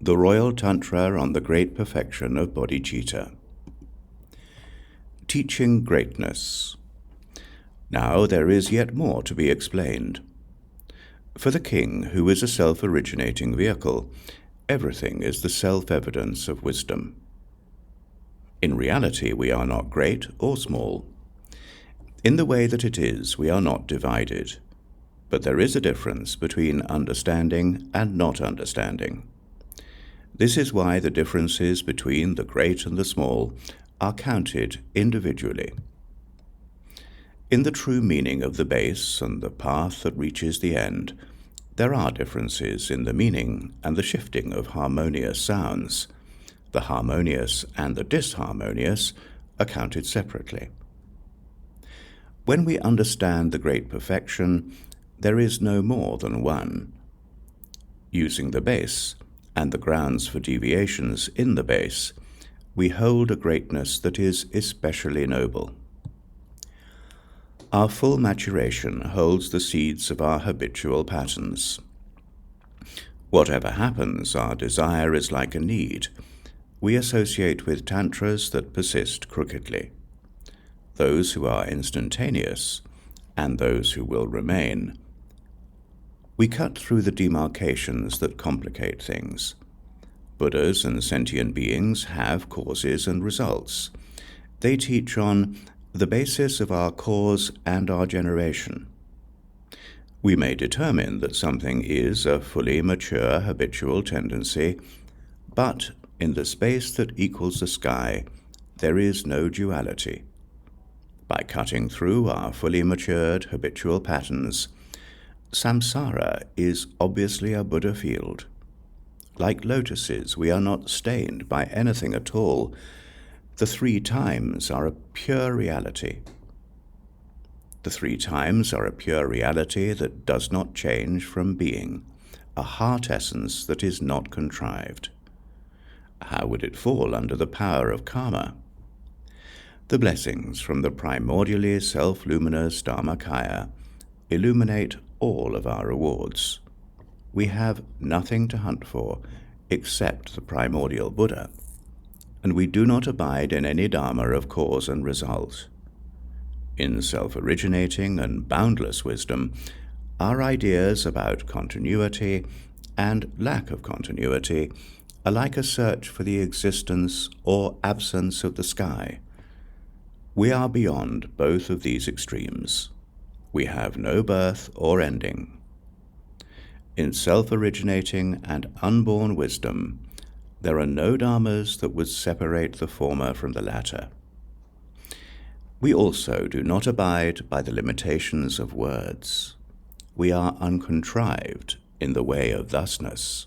The Royal Tantra on the Great Perfection of Bodhicitta. Teaching greatness. Now there is yet more to be explained. For the king, who is a self-originating vehicle, everything is the self-evidence of wisdom. In reality, we are not great or small. In the way that it is, we are not divided. But there is a difference between understanding and not understanding. This is why the differences between the great and the small are counted individually. In the true meaning of the base and the path that reaches the end, there are differences in the meaning and the shifting of harmonious sounds. The harmonious and the disharmonious are counted separately. When we understand the Great Perfection, there is no more than one. Using the base and the grounds for deviations in the base, we hold a greatness that is especially noble. Our full maturation holds the seeds of our habitual patterns. Whatever happens, our desire is like a need. We associate with tantras that persist crookedly, those who are instantaneous, and those who will remain. We cut through the demarcations that complicate things. Buddhas and sentient beings have causes and results. They teach on the basis of our cause and our generation. We may determine that something is a fully mature habitual tendency, but in the space that equals the sky, there is no duality. By cutting through our fully matured habitual patterns, samsara is obviously a Buddha field. Like lotuses, we are not stained by anything at all. The three times are a pure reality. The three times are a pure reality that does not change from being, a heart essence that is not contrived. How would it fall under the power of karma? The blessings from the primordially self-luminous Dharmakāya illuminate all of our rewards. We have nothing to hunt for except the primordial Buddha, and we do not abide in any dharma of cause and result. In self-originating and boundless wisdom, our ideas about continuity and lack of continuity are like a search for the existence or absence of the sky. We are beyond both of these extremes. We have no birth or ending. In self-originating and unborn wisdom, there are no dharmas that would separate the former from the latter. We also do not abide by the limitations of words. We are uncontrived in the way of thusness.